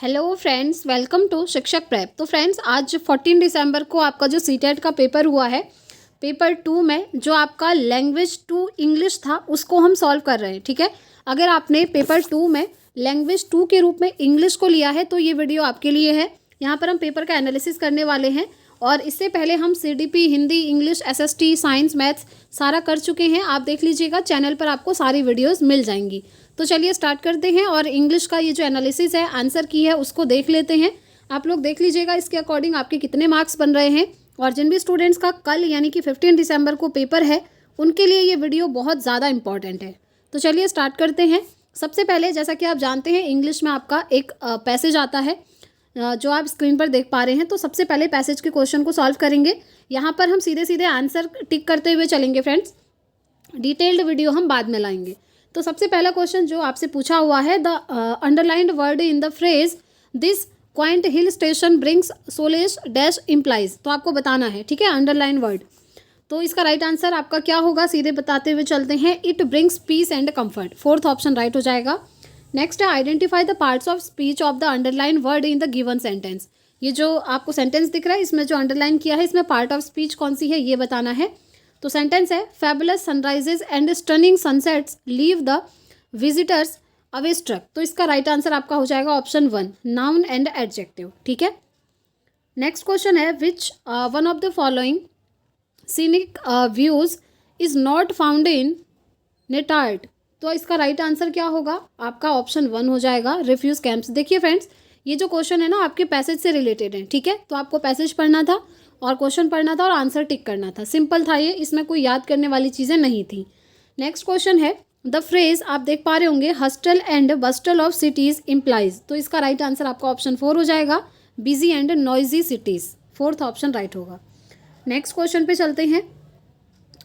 Hello friends, welcome to शिक्षक prep. तो friends, आज 14 दिसंबर को आपका जो सीटेट का पेपर हुआ है, पेपर 2 में जो आपका लैंग्वेज टू इंग्लिश था उसको हम सॉल्व कर रहे हैं। ठीक है, अगर आपने पेपर 2 में लैंग्वेज 2 के रूप में इंग्लिश को लिया है तो ये वीडियो आपके लिए है। यहाँ पर हम पेपर का एनालिसिस करने वाले हैं और इससे पहले हम CDP, Hindi, English, SST, science, maths सारा कर चुके हैं। आप देख लीजिएगा, चैनल पर आपको सारी वीडियोस मिल जाएंगी। तो चलिए स्टार्ट करते हैं और इंग्लिश का ये जो एनालिसिस है, आंसर की है, उसको देख लेते हैं। आप लोग देख लीजिएगा इसके अकॉर्डिंग आपके कितने मार्क्स बन रहे हैं। और जिन भी स्टूडेंट्स का कल यानी कि 15 दिसंबर को पेपर है उनके लिए ये वीडियो बहुत ज़्यादा इंपॉर्टेंट है। तो चलिए स्टार्ट करते हैं। सबसे पहले, जैसा कि आप जानते हैं, इंग्लिश में आपका एक पैसेज आता है जो आप स्क्रीन पर देख पा रहे हैं। तो सबसे पहले पैसेज के क्वेश्चन को सॉल्व करेंगे। यहाँ पर हम सीधे सीधे आंसर टिक करते हुए चलेंगे फ्रेंड्स, डिटेल्ड वीडियो हम बाद में लाएंगे। तो सबसे पहला क्वेश्चन जो आपसे पूछा हुआ है, the underlined word in the phrase this coined hill station brings solace dash implies. तो आपको बताना है, ठीक है, अंडरलाइन वर्ड। तो इसका राइट आंसर आपका क्या होगा, सीधे बताते हुए चलते हैं। It brings peace and comfort, fourth option right हो जाएगा। नेक्स्ट है, identify the parts of speech of the underline word in the given sentence. ये जो आपको सेंटेंस दिख रहा है, इसमें जो अंडरलाइन किया है, इसमें पार्ट ऑफ स्पीच कौन सी है ये बताना है। तो सेंटेंस है, fabulous sunrises and stunning sunsets leave the visitors awe struck. तो इसका राइट आंसर आपका हो जाएगा ऑप्शन 1, नाउन एंड एडजेक्टिव। ठीक है, नेक्स्ट क्वेश्चन है, which one of the following scenic views is not found in Netarhat. तो इसका राइट आंसर क्या होगा, आपका ऑप्शन 1 हो जाएगा, रिफ्यूज कैंप्स। देखिए फ्रेंड्स, ये जो क्वेश्चन है ना आपके पैसेज से रिलेटेड है। ठीक है, तो आपको पैसेज पढ़ना था और क्वेश्चन पढ़ना था और आंसर टिक करना था। सिंपल था ये, इसमें कोई याद करने वाली चीज़ें नहीं थी। नेक्स्ट क्वेश्चन है, द फ्रेज आप देख पा रहे होंगे, hustle and bustle of cities implies. तो इसका राइट आंसर आपका ऑप्शन 4 हो जाएगा, busy and noisy cities, fourth option right होगा। नेक्स्ट क्वेश्चन पे चलते हैं,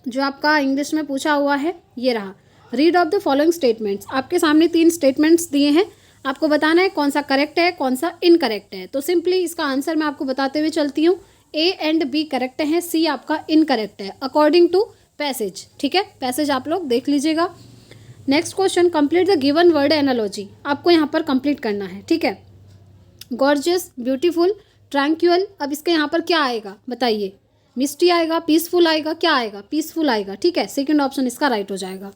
जो आपका इंग्लिश में पूछा हुआ है, ये रहा, read of the following statements. आपके सामने 3 स्टेटमेंट्स दिए हैं, आपको बताना है कौन सा करेक्ट है, कौन सा इनकरेक्ट है। तो सिंपली इसका आंसर मैं आपको बताते हुए चलती हूँ। ए एंड बी करेक्ट है, सी आपका इनकरेक्ट है अकॉर्डिंग टू पैसेज। ठीक है, पैसेज आप लोग देख लीजिएगा। Next question, complete the given word analogy. आपको यहाँ पर कंप्लीट करना है। ठीक है, गॉर्जियस, ब्यूटीफुल, ट्रैंक्यूअल। अब इसके यहाँ पर क्या आएगा बताइए, मिस्टी आएगा, पीसफुल आएगा, क्या आएगा, पीसफुल आएगा। ठीक है, सेकंड ऑप्शन इसका राइट हो जाएगा।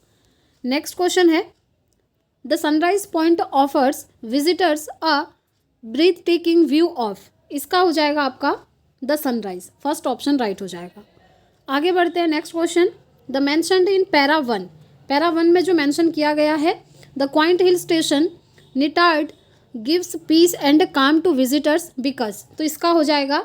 नेक्स्ट क्वेश्चन है, the sunrise point offers visitors a breathtaking view of. इसका हो जाएगा आपका the sunrise, first option right हो जाएगा। आगे बढ़ते हैं, next question, the mentioned in para 1। Para 1 में जो मेंशन किया गया है, the quaint hill station Netarhat gives peace and calm to visitors because. तो इसका हो जाएगा,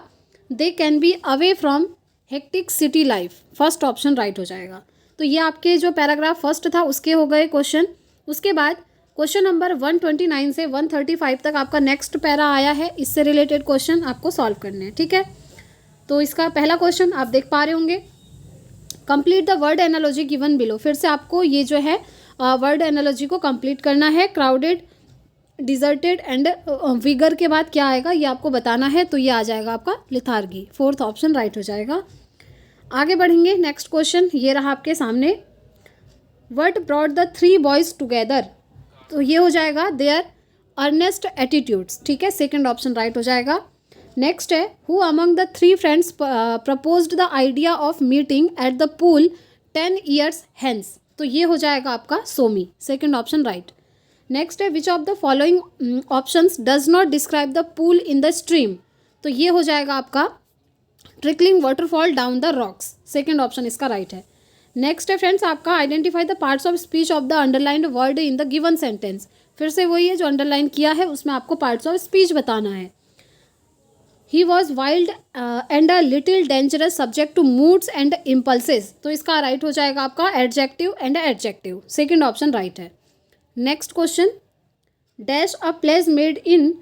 they can be away from hectic city life, first option right हो जाएगा। तो ये आपके जो पैराग्राफ फर्स्ट था उसके हो गए क्वेश्चन। उसके बाद क्वेश्चन नंबर 129 से 135 तक आपका नेक्स्ट पैरा आया है, इससे रिलेटेड क्वेश्चन आपको सॉल्व करने हैं। ठीक है, तो इसका पहला क्वेश्चन आप देख पा रहे होंगे, complete the word analogy given below. फिर से आपको ये जो है वर्ड एनालॉजी को कंप्लीट करना है। क्राउडेड, डिजर्टेड एंड विगर के बाद क्या आएगा ये आपको बताना है। तो ये आ जाएगा आपका लिथार्गी, फोर्थ ऑप्शन राइट हो जाएगा। आगे बढ़ेंगे, नेक्स्ट क्वेश्चन ये रहा आपके सामने, what brought the 3 boys together. तो ये हो जाएगा देयर अर्नेस्ट एटीट्यूड्स। ठीक है, सेकंड ऑप्शन राइट हो जाएगा। नेक्स्ट है, who among the 3 friends proposed the idea of meeting at the pool 10 years hence. तो ये हो जाएगा आपका Somi, second option right. Next है, which of the following options does not describe the pool in the stream. तो ये हो जाएगा आपका trickling waterfall down the rocks, second option इसका राइट है। नेक्स्ट है फ्रेंड्स आपका, identify the parts of speech of the underlined word in the given sentence. फिर से वही है, जो अंडरलाइन किया है उसमें आपको पार्ट्स ऑफ स्पीच बताना है। He was wild and a little dangerous subject to moods and impulses. तो इसका राइट हो जाएगा आपका adjective and adjective, second option right है। Next question, dash a place made in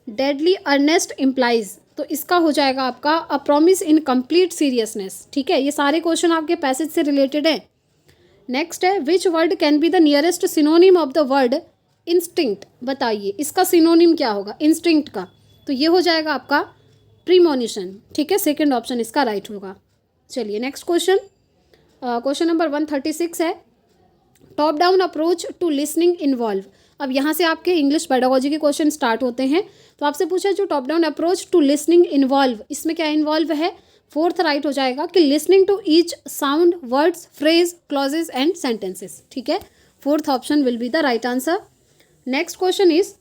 deadly earnest implies. तो इसका हो जाएगा आपका a promise in complete seriousness. ठीक है, ये सारे क्वेश्चन आपके पैसेज से रिलेटेड है। नेक्स्ट है, which word can be the nearest synonym of the word instinct. बताइए इसका सिनोनिम क्या होगा इंस्टिंक्ट का। तो ये हो जाएगा आपका प्रीमोनिशन। ठीक है, सेकंड ऑप्शन इसका राइट होगा। चलिए नेक्स्ट क्वेश्चन, क्वेश्चन नंबर 136 है, top down approach to listening involve. अब यहाँ से आपके इंग्लिश पेडागोजी के क्वेश्चन स्टार्ट होते हैं। तो आपसे पूछा जो top down approach to listening involve, इसमें क्या इन्वॉल्व है? फोर्थ राइट हो जाएगा कि listening to each sound, words, phrase, clauses and sentences. ठीक है, fourth option will be the right answer. Next question is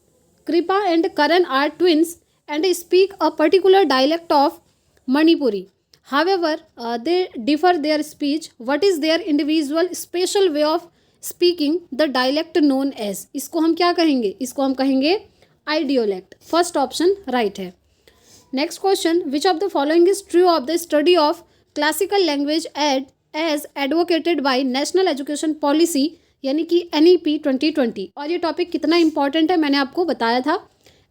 Kripa and Karan are twins and speak a particular dialect of Manipuri. However, they differ their speech. What is their individual special way of speaking the dialect known as? इसको हम क्या कहेंगे? इसको हम कहेंगे idiolect. First option right है। Next question, which of the following is true of the study of classical language as advocated by national education policy, यानी कि NEP 2020। और ये टॉपिक कितना इंपॉर्टेंट है मैंने आपको बताया था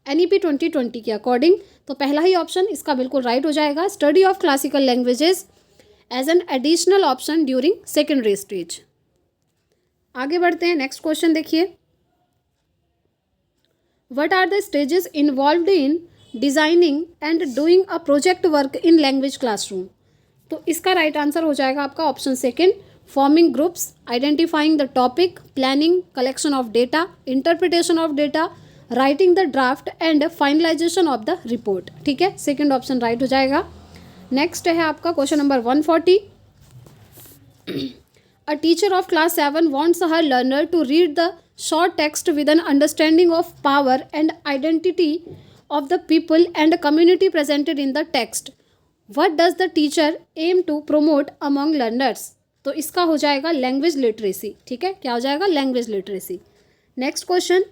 NEP 2020 के अकॉर्डिंग। तो पहला ही ऑप्शन इसका बिल्कुल राइट हो जाएगा, study of classical languages as an additional option during secondary stage. आगे बढ़ते हैं, नेक्स्ट क्वेश्चन देखिए, what are the stages involved in designing and doing a project work in language classroom? तो इसका राइट आंसर हो जाएगा आपका option second, forming groups, identifying the topic, planning, collection of data, interpretation of data, writing the draft and finalization of the report. ठीक है, second option right हो जाएगा। Next है आपका question number 140, a teacher of class 7 wants her learner to read the short text with an understanding of power and identity of the people and community presented in the text. What does the teacher aim to promote among learners? तो इसका हो जाएगा language literacy. ठीक है, क्या हो जाएगा? Language literacy. Next question,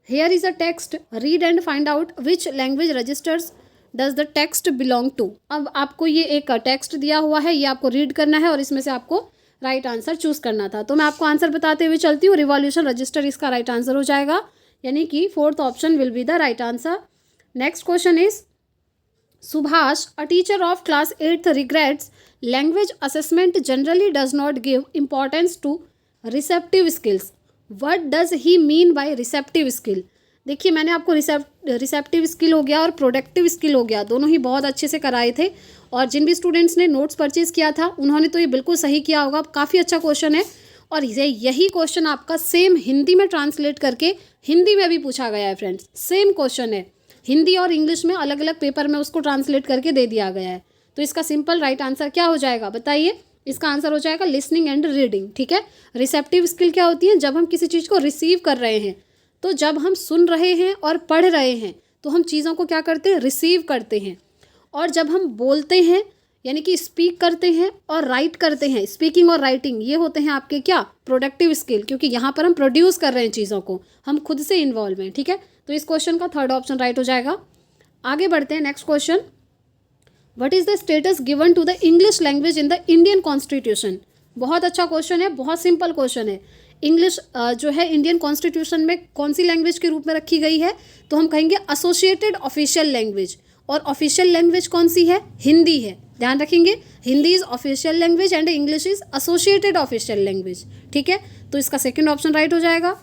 here is a text, read and find out which language registers does the text belong to। अब आपको ये एक टेक्स्ट दिया हुआ है, ये आपको रीड करना है और इसमें से आपको राइट आंसर चूज करना था। तो मैं आपको आंसर बताते हुए चलती हूँ, रिवॉल्यूशन रजिस्टर इसका राइट आंसर हो जाएगा, यानी कि fourth option will be the right answer. Next question is Subhash, a teacher of class 8 regrets language assessment generally does not give importance to receptive skills. What does he mean by receptive skill? देखिए, मैंने आपको receptive skill हो गया और productive skill हो गया, दोनों ही बहुत अच्छे से कराए थे। और जिन भी स्टूडेंट्स ने नोट्स परचेज किया था उन्होंने तो ये बिल्कुल सही किया होगा, काफ़ी अच्छा क्वेश्चन है। और यही क्वेश्चन आपका सेम हिंदी में ट्रांसलेट करके हिंदी में भी पूछा गया है फ्रेंड्स। सेम क्वेश्चन है, हिंदी और इंग्लिश में अलग अलग पेपर में उसको ट्रांसलेट करके दे दिया गया है। तो इसका सिंपल राइट आंसर क्या हो जाएगा बताइए? इसका आंसर हो जाएगा लिसनिंग एंड रीडिंग। ठीक है, रिसेप्टिव स्किल क्या होती है? जब हम किसी चीज़ को रिसीव कर रहे हैं, तो जब हम सुन रहे हैं और पढ़ रहे हैं तो हम चीज़ों को क्या करते हैं? रिसीव करते हैं। और जब हम बोलते हैं यानी कि स्पीक करते हैं और राइट करते हैं, स्पीकिंग और राइटिंग, ये होते हैं आपके क्या? प्रोडक्टिव स्किल, क्योंकि यहाँ पर हम प्रोड्यूस कर रहे हैं चीज़ों को, हम खुद से इन्वॉल्व हैं। ठीक है, तो इस क्वेश्चन का थर्ड ऑप्शन राइट हो जाएगा। आगे बढ़ते हैं, next question, what is the status given to the English language in the Indian constitution? बहुत अच्छा क्वेश्चन है, बहुत सिंपल क्वेश्चन है। इंग्लिश जो है इंडियन कॉन्स्टिट्यूशन में कौन सी लैंग्वेज के रूप में रखी गई है? तो हम कहेंगे एसोसिएटेड ऑफिशियल लैंग्वेज। और ऑफिशियल लैंग्वेज कौन सी है? हिंदी है, ध्यान रखेंगे। Hindi is official language and English is associated official language. ठीक है, तो इसका सेकेंड ऑप्शन राइट हो जाएगा।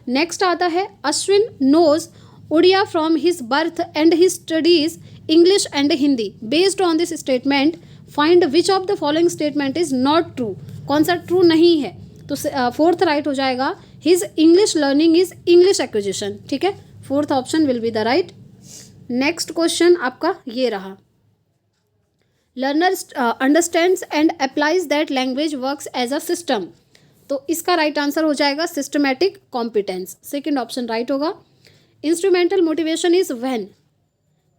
नेक्स्ट आता है, Ashwin knows Oriya from his birth and his studies English and Hindi. Based on this statement find which of the following statement is not true? कौन सा ट्रू नहीं है? तो फोर्थ राइट हो जाएगा, his English learning is English acquisition. ठीक है, fourth option will be the right. Next question आपका ये रहा, learner understands and applies that language works as a system. तो इसका राइट आंसर हो जाएगा systematic competence, second option right होगा। इंस्ट्रूमेंटल मोटिवेशन इज व्हेन,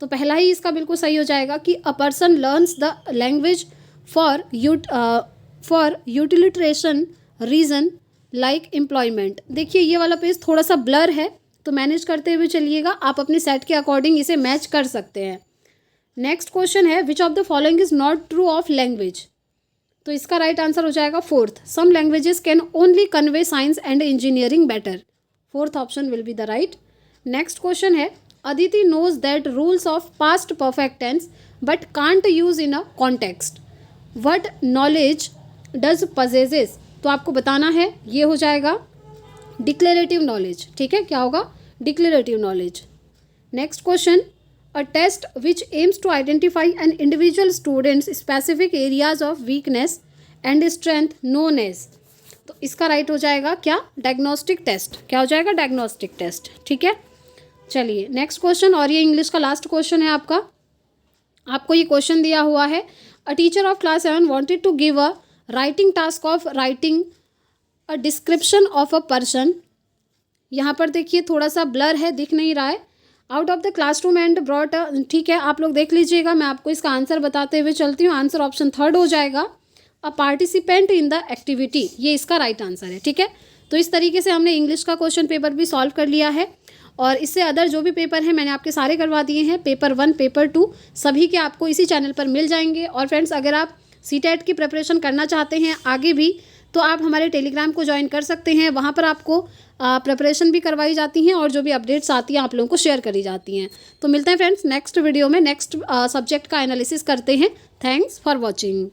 तो पहला ही इसका बिल्कुल सही हो जाएगा कि a person learns the language for utilitarian reason like employment. देखिए, ये वाला पेज थोड़ा सा ब्लर है, तो मैनेज करते हुए चलिएगा, आप अपने सेट के अकॉर्डिंग इसे मैच कर सकते हैं। नेक्स्ट क्वेश्चन है, which of the following is not true of language? तो इसका राइट आंसर हो जाएगा fourth, some languages can only convey science and engineering better. Fourth option will be the right. Next question है, Aditi knows that rules of past perfect tense but can't use in a context. What knowledge does possesses? तो आपको बताना है, ये हो जाएगा declarative knowledge. ठीक है, क्या होगा? Declarative knowledge. Next question, a test which aims to identify an individual students specific areas of weakness and strength known as. तो इसका राइट हो जाएगा क्या, डायग्नोस्टिक टेस्ट। क्या हो जाएगा, डायग्नोस्टिक टेस्ट। ठीक है, चलिए नेक्स्ट क्वेश्चन, और ये इंग्लिश का लास्ट क्वेश्चन है आपका। आपको ये क्वेश्चन दिया हुआ है, a teacher of class 7 wanted to give a writing task of writing a description of a person. यहाँ पर देखिए थोड़ा सा ब्लर है, दिख नहीं रहा है। Out of the classroom and brought, ठीक है आप लोग देख लीजिएगा, मैं आपको इसका आंसर बताते हुए चलती हूँ। आंसर ऑप्शन थर्ड हो जाएगा, a participant in the activity, ये इसका राइट आंसर है। ठीक है, तो इस तरीके से हमने इंग्लिश का क्वेश्चन पेपर भी सॉल्व कर लिया है, और इससे अदर जो भी पेपर हैं मैंने आपके सारे करवा दिए हैं। पेपर 1 पेपर 2 सभी के आपको इसी चैनल पर मिल जाएंगे। और फ्रेंड्स, अगर आप सीटेट की प्रिपरेशन करना चाहते हैं आगे भी, तो आप हमारे टेलीग्राम को ज्वाइन कर सकते हैं। वहाँ पर आपको प्रिपरेशन भी करवाई जाती हैं, और जो भी अपडेट्स आती हैं आप लोगों को शेयर करी जाती हैं। तो मिलते हैं फ्रेंड्स नेक्स्ट वीडियो में, नेक्स्ट सब्जेक्ट का एनालिसिस करते हैं। Thanks for watching.